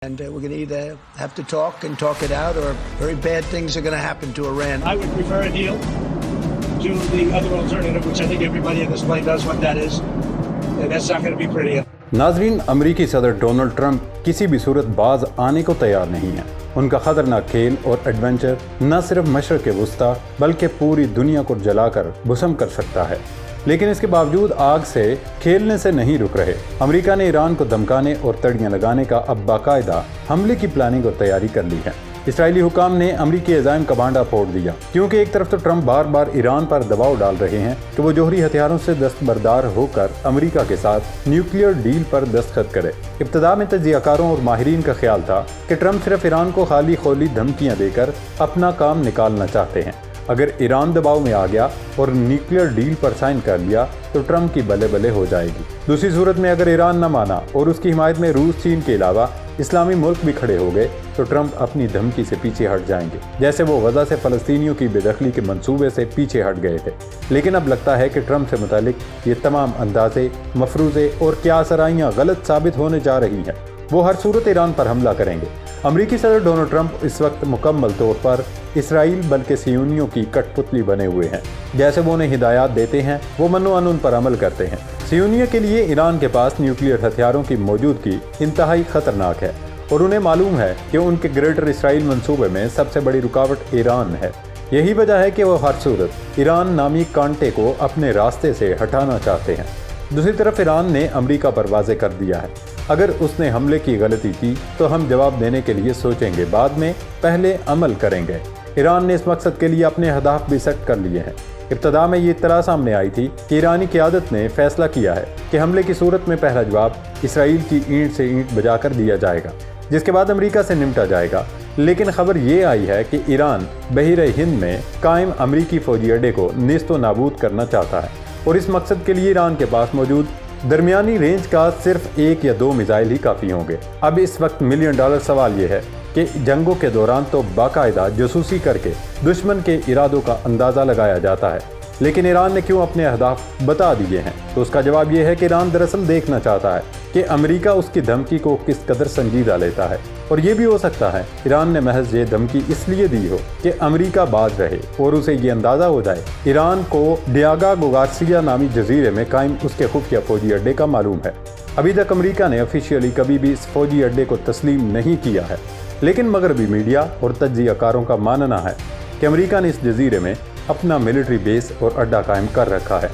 And we're going to either have to talk and talk it out, or very bad things are going to happen to Iran. I would prefer a deal to the other alternative, which I think everybody in this plane knows what that is. And that's not going to be pretty. नाजरीन, अमरीकी सदर Donald Trump किसी भी सूरत बाज आने को तैयार नहीं है। उनका खतरनाक खेल और एडवेंचर न सिर्फ मशरक़ वुस्ता बल्कि पूरी दुनिया को जलाकर भस्म कर सकता है, लेकिन इसके बावजूद आग से खेलने से नहीं रुक रहे। अमेरिका ने ईरान को धमकाने और तड़ियां लगाने का अब बाकायदा हमले की प्लानिंग और तैयारी कर ली है। इसराइली हुकाम ने अमरीकी अज़ाइम का भांडा फोड़ दिया, क्योंकि एक तरफ तो ट्रंप बार बार ईरान पर दबाव डाल रहे हैं कि वो जौहरी हथियारों से दस्तबरदार होकर अमेरिका के साथ न्यूक्लियर डील पर दस्तखत करे। इब्तिदा में तज्ज़ियाकारों और माहिरीन का ख्याल था कि ट्रंप सिर्फ ईरान को खाली खोली धमकियां देकर अपना काम निकालना चाहते हैं। अगर ईरान दबाव में आ गया और न्यूक्लियर डील पर साइन कर लिया तो ट्रंप की बल्ले बल्ले हो जाएगी। दूसरी सूरत में अगर ईरान न माना और उसकी हिमायत में रूस, चीन के अलावा इस्लामी मुल्क भी खड़े हो गए तो ट्रंप अपनी धमकी से पीछे हट जाएंगे, जैसे वो गजा से फ़लस्तीनियों की बेदखली के मंसूबे से पीछे हट गए थे। लेकिन अब लगता है कि ट्रंप से मुतालिक ये तमाम अंदाज़े, मफरूज़े और क्या सराइयाँ गलत साबित होने जा रही हैं। वो हर सूरत ईरान पर हमला करेंगे। अमरीकी सदर डोनाल्ड ट्रंप इस वक्त मुकम्मल तौर पर इसराइल बल्कि सियोनियों की कठपुतली बने हुए हैं। जैसे वो उन्हें हिदायत देते हैं वो मनो अन उन पर अमल करते हैं। सियोनियों के लिए ईरान के पास न्यूक्लियर हथियारों की मौजूदगी इंतहाई ख़तरनाक है और उन्हें मालूम है कि उनके ग्रेटर इसराइल मंसूबे में सबसे बड़ी रुकावट ईरान है। यही वजह है कि वो हर सूरत ईरान नामी कांटे को अपने रास्ते से हटाना चाहते हैं। दूसरी तरफ ईरान ने अमरीका पर वाज़े कर दिया है, अगर उसने हमले की गलती की तो हम जवाब देने के लिए सोचेंगे, बाद में पहले अमल करेंगे। ईरान ने इस मकसद के लिए अपने अहदाफ भी सेट कर लिए हैं। इब्तिदा में ये इत्तला सामने आई थी कि ईरानी क़यादत ने फैसला किया है कि हमले की सूरत में पहला जवाब इसराइल की ईंट से ईंट बजाकर दिया जाएगा, जिसके बाद अमरीका से निपटा जाएगा। लेकिन खबर ये आई है कि ईरान बहर हिंद में कायम अमरीकी फौजी अड्डे को नेस्तो नाबूद करना चाहता है और इस मकसद के लिए ईरान के पास मौजूद दरमियानी रेंज का सिर्फ 1 या 2 मिसाइल ही काफ़ी होंगे। अब इस वक्त $1 मिलियन सवाल ये है कि जंगों के दौरान तो बाकायदा जासूसी करके दुश्मन के इरादों का अंदाज़ा लगाया जाता है, लेकिन ईरान ने क्यों अपने अहदाफ बता दिए हैं? तो उसका जवाब ये है कि ईरान दरअसल देखना चाहता है कि अमेरिका उसकी धमकी को किस कदर संजीदा लेता है। और ये भी हो सकता है ईरान ने महज ये धमकी इसलिए दी हो कि अमेरिका बाज रहे और उसे ये अंदाज़ा हो जाए ईरान को डियागा गार्सिया नामी जजीरे में कायम उसके खुफिया फौजी अड्डे का मालूम है। अभी तक अमेरिका ने ऑफिशियली कभी भी इस फौजी अड्डे को तस्लीम नहीं किया है, लेकिन मगरबी मीडिया और तज्ज़ियाकारों का मानना है कि अमेरिका ने इस जजीरे में अपना मिलिट्री बेस और अड्डा कायम कर रखा है।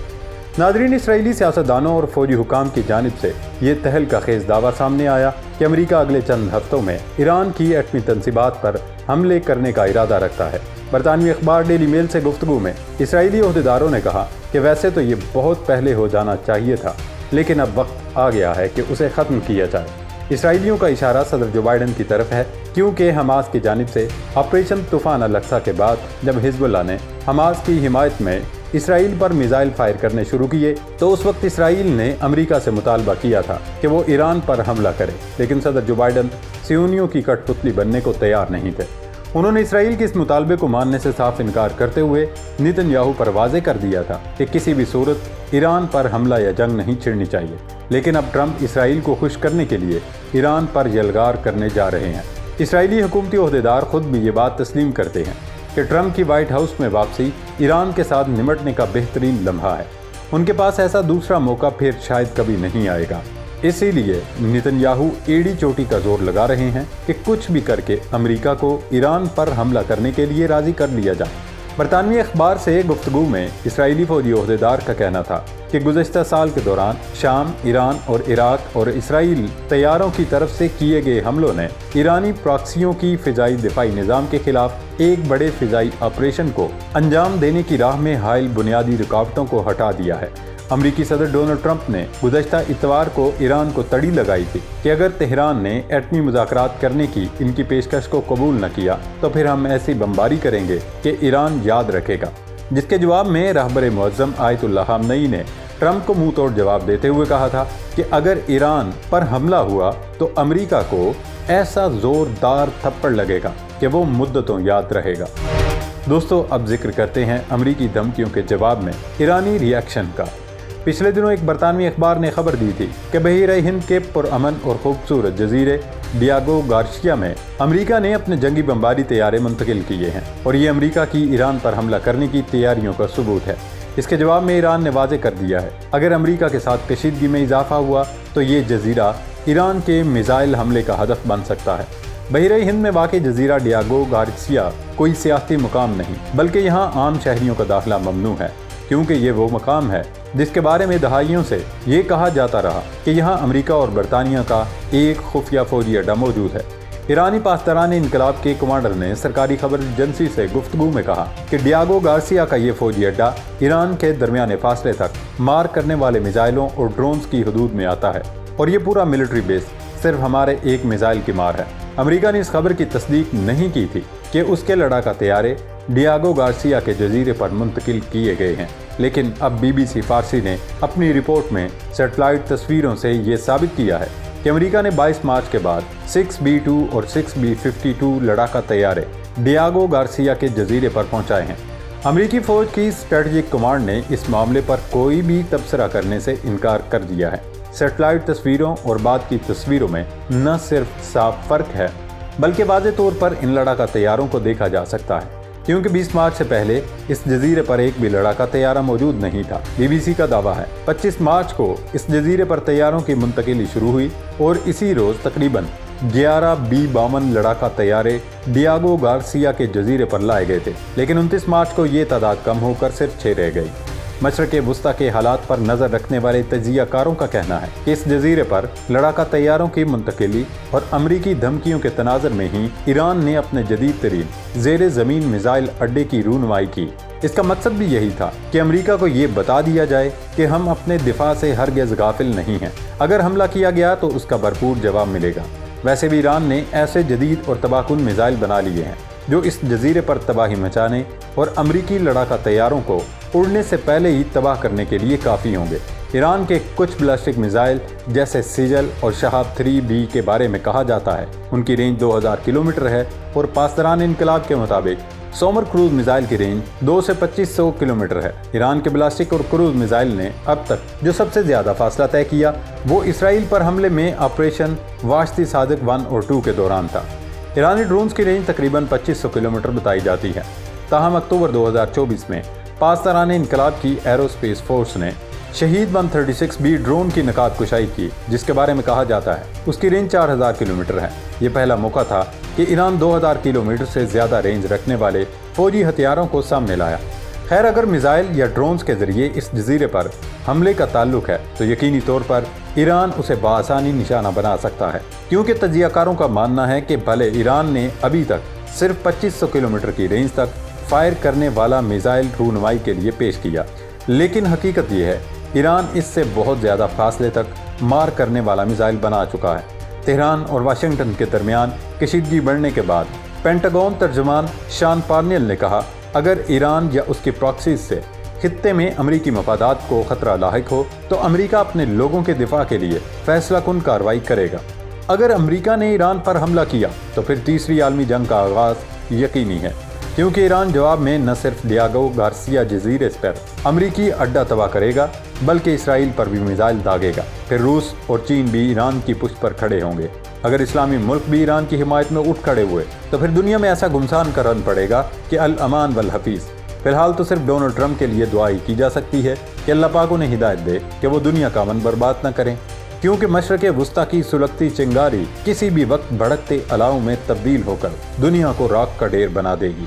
नाज़रीन, इसराइली सियासतदानों और फौजी हुकाम की जानिब से ये तहलका खेज़ दावा सामने आया कि अमेरिका अगले चंद हफ्तों में ईरान की एटमी तंसीबात पर हमले करने का इरादा रखता है। बरतानवी अखबार डेली मेल से गुफ्तगू में इसराइली ओहदेदारों ने कहा कि वैसे तो ये बहुत पहले हो जाना चाहिए था, लेकिन अब वक्त आ गया है कि उसे ख़त्म किया जाए। इसराइलियों का इशारा सदर जो बाइडन की तरफ है, क्योंकि हमास की जानिब से ऑपरेशन तूफ़ान अल-अक्सा के बाद जब हिजबुल्लाह ने हमास की हिमायत में इसराइल पर मिसाइल फायर करने शुरू किए तो उस वक्त इसराइल ने अमेरिका से मुतालबा किया था कि वो ईरान पर हमला करे, लेकिन सदर जो बाइडन सियोनियों की कठपुतली बनने को तैयार नहीं थे। उन्होंने इसराइल के इस मुतालबे को मानने से साफ इनकार करते हुए नेतन्याहू पर वाज़े कर दिया था कि किसी भी सूरत ईरान पर हमला या जंग नहीं छिड़नी चाहिए। लेकिन अब ट्रंप इसराइल को खुश करने के लिए ईरान पर यलगार करने जा रहे हैं। इसराइली हुकूमती ओहदेदार खुद भी ये बात तस्लीम करते हैं कि ट्रंप की वाइट हाउस में वापसी ईरान के साथ निमटने का बेहतरीन लम्हा है। उनके पास ऐसा दूसरा मौका फिर शायद कभी नहीं आएगा। इसीलिए नेतन्याहू एड़ी चोटी का जोर लगा रहे हैं कि कुछ भी करके अमेरिका को ईरान पर हमला करने के लिए राज़ी कर लिया जाए। बरतानवी अखबार से गुफ्तगू में इसराइली फौजी ओहदेदार का कहना था कि गुज़श्ता साल के दौरान शाम, ईरान और इराक और इसराइल तैयारों की तरफ से किए गए हमलों ने ईरानी प्रॉक्सियों की फ़िज़ाई दिफाई निज़ाम के खिलाफ एक बड़े फ़िज़ाई ऑपरेशन को अंजाम देने की राह में हाइल बुनियादी रुकावटों को हटा दिया है। अमरीकी सदर डोनाल्ड ट्रंप ने गुज़श्ता इतवार को ईरान को तड़ी लगाई थी कि अगर तेहरान ने एटमी मुज़ाकरात करने की इनकी पेशकश को कबूल न किया तो फिर हम ऐसी बमबारी करेंगे कि ईरान याद रखेगा। जिसके जवाब में रहबर मुअज़्ज़म आयतुल्लाह ख़ामनई ने ट्रंप को मुंह तोड़ जवाब देते हुए कहा था कि अगर ईरान पर हमला हुआ तो अमेरिका को ऐसा ज़ोरदार थप्पड़ लगेगा कि वो मुद्दतों याद रहेगा। दोस्तों, अब जिक्र करते हैं अमेरिकी धमकियों के जवाब में ईरानी रिएक्शन का। پچھلے دنوں ایک برطانوی اخبار نے خبر دی تھی کہ بحیرہ ہند کے پرامن اور خوبصورت جزیرے ڈیاگو گارسیا میں امریکہ نے اپنے جنگی بمباری طیارے منتقل کیے ہیں اور یہ امریکہ کی ایران پر حملہ کرنے کی تیاریوں کا ثبوت ہے۔ اس کے جواب میں ایران نے واضح کر دیا ہے اگر امریکہ کے ساتھ کشیدگی میں اضافہ ہوا تو یہ جزیرہ ایران کے میزائل حملے کا ہدف بن سکتا ہے۔ بحیرہ ہند میں واقع جزیرہ ڈیاگو گارسیا کوئی سیاحتی مقام نہیں بلکہ یہاں عام شہریوں کا داخلہ ممنوع ہے، کیونکہ یہ وہ مقام ہے جس کے بارے میں دہائیوں سے یہ کہا جاتا رہا کہ یہاں امریکہ اور برطانیہ کا ایک خفیہ فوجی اڈہ موجود ہے۔ ایرانی پاسداران انقلاب کے کمانڈر نے سرکاری خبر ایجنسی سے گفتگو میں کہا کہ ڈیاگو گارسیا کا یہ فوجی اڈہ ایران کے درمیانے فاصلے تک مار کرنے والے میزائلوں اور ڈرونز کی حدود میں آتا ہے اور یہ پورا ملٹری بیس صرف ہمارے ایک میزائل کی مار ہے۔ امریکہ نے اس خبر کی تصدیق نہیں کی تھی کہ اس کے لڑاکا طیارے ڈیاگو گارسیا کے جزیرے پر منتقل کیے گئے ہیں، لیکن اب BBC فارسی نے اپنی رپورٹ میں سیٹلائٹ تصویروں سے یہ ثابت کیا ہے کہ امریکہ نے 22 مارچ کے بعد 6B-2 اور 6B-52 لڑاکا طیارے ڈیاگو گارسیا کے جزیرے پر پہنچائے ہیں۔ امریکی فوج کی اسٹریٹجک کمانڈ نے اس معاملے پر کوئی بھی تبصرہ کرنے سے انکار کر دیا ہے۔ سیٹلائٹ تصویروں اور بعد کی تصویروں میں نہ صرف صاف فرق ہے بلکہ واضح طور پر ان لڑاکا طیاروں کو دیکھا جا سکتا ہے، کیونکہ 20 مارچ سے پہلے اس جزیرے پر ایک بھی لڑاکا طیارہ موجود نہیں تھا۔ BBC کا دعویٰ ہے 25 مارچ کو اس جزیرے پر طیاروں کی منتقلی شروع ہوئی اور اسی روز تقریباً 11 B-52 لڑاکا طیارے ڈیاگو گارسیا کے جزیرے پر لائے گئے تھے، لیکن 29 مارچ کو یہ تعداد کم ہو کر صرف 6 رہ گئی۔ مشرق وسطیٰ کے حالات پر نظر رکھنے والے تجزیہ کاروں کا کہنا ہے کہ اس جزیرے پر لڑاکا طیاروں کی منتقلی اور امریکی دھمکیوں کے تناظر میں ہی ایران نے اپنے جدید ترین زیر زمین میزائل اڈے کی رونمائی کی۔ اس کا مقصد بھی یہی تھا کہ امریکہ کو یہ بتا دیا جائے کہ ہم اپنے دفاع سے ہرگز غافل نہیں ہیں، اگر حملہ کیا گیا تو اس کا بھرپور جواب ملے گا۔ ویسے بھی ایران نے ایسے جدید اور تباہ کن میزائل بنا لیے ہیں جو اس جزیرے پر تباہی مچانے اور امریکی لڑاکا طیاروں کو اڑنے سے پہلے ہی تباہ کرنے کے لیے کافی ہوں گے۔ ایران کے کچھ بلسٹک میزائل جیسے سیجل اور شہاب 3B کے بارے میں کہا جاتا ہے ان کی رینج 2000 کلومیٹر ہے اور پاسداران انقلاب کے مطابق سومر کروز میزائل کی رینج 2 سے 2500 کلومیٹر ہے۔ ایران کے بلسٹک اور کروز میزائل نے اب تک جو سب سے زیادہ فاصلہ طے کیا وہ اسرائیل پر حملے میں آپریشن واشتی صادق 1 اور 2 کے دوران تھا۔ ایرانی ڈرونز کی رینج تقریباً 2500 کلومیٹر بتائی جاتی ہے۔ تاہم اکتوبر 2024 میں پاسداران انقلاب کی ایرو سپیس فورس نے شہید 136B ڈرون کی نقاب کشائی کی، جس کے بارے میں کہا جاتا ہے اس کی رینج 4000 کلومیٹر ہے۔ یہ پہلا موقع تھا کہ ایران 2000 کلومیٹر سے زیادہ رینج رکھنے والے فوجی ہتھیاروں کو سامنے لایا۔ خیر، اگر میزائل یا ڈرونز کے ذریعے اس جزیرے پر حملے کا تعلق ہے تو یقینی طور پر ایران اسے بآسانی نشانہ بنا سکتا ہے، کیونکہ تجزیہ کاروں کا ماننا ہے کہ بھلے ایران نے ابھی تک صرف 2500 کلومیٹر کی رینج تک فائر کرنے والا میزائل رونمائی کے لیے پیش کیا، لیکن حقیقت یہ ہے ایران اس سے بہت زیادہ فاصلے تک مار کرنے والا میزائل بنا چکا ہے۔ تہران اور واشنگٹن کے درمیان کشیدگی بڑھنے کے بعد پینٹاگون ترجمان شان پارنیل نے کہا اگر ایران یا اس کی پراکسیز سے خطے میں امریکی مفادات کو خطرہ لاحق ہو تو امریکہ اپنے لوگوں کے دفاع کے لیے فیصلہ کن کارروائی کرے گا۔ اگر امریکہ نے ایران پر حملہ کیا تو پھر تیسری عالمی جنگ کا آغاز یقینی ہے، کیونکہ ایران جواب میں نہ صرف ڈیاگو گارسیا جزیرے پر امریکی اڈہ تباہ کرے گا بلکہ اسرائیل پر بھی میزائل داغے گا۔ پھر روس اور چین بھی ایران کی پشت پر کھڑے ہوں گے۔ اگر اسلامی ملک بھی ایران کی حمایت میں اٹھ کھڑے ہوئے تو پھر دنیا میں ایسا گمسان کا رن پڑے گا کہ الامان والحفیظ۔ فی الحال تو صرف ڈونلڈ ٹرمپ کے لیے دعا ہی کی جا سکتی ہے کہ اللہ پاک انہیں ہدایت دے کہ وہ دنیا کا امن برباد نہ کریں، کیونکہ مشرق وسطیٰ کی سلگتی چنگاری کسی بھی وقت بھڑکتے الاؤں میں تبدیل ہو کر دنیا کو راکھ کا ڈھیر بنا دے گی۔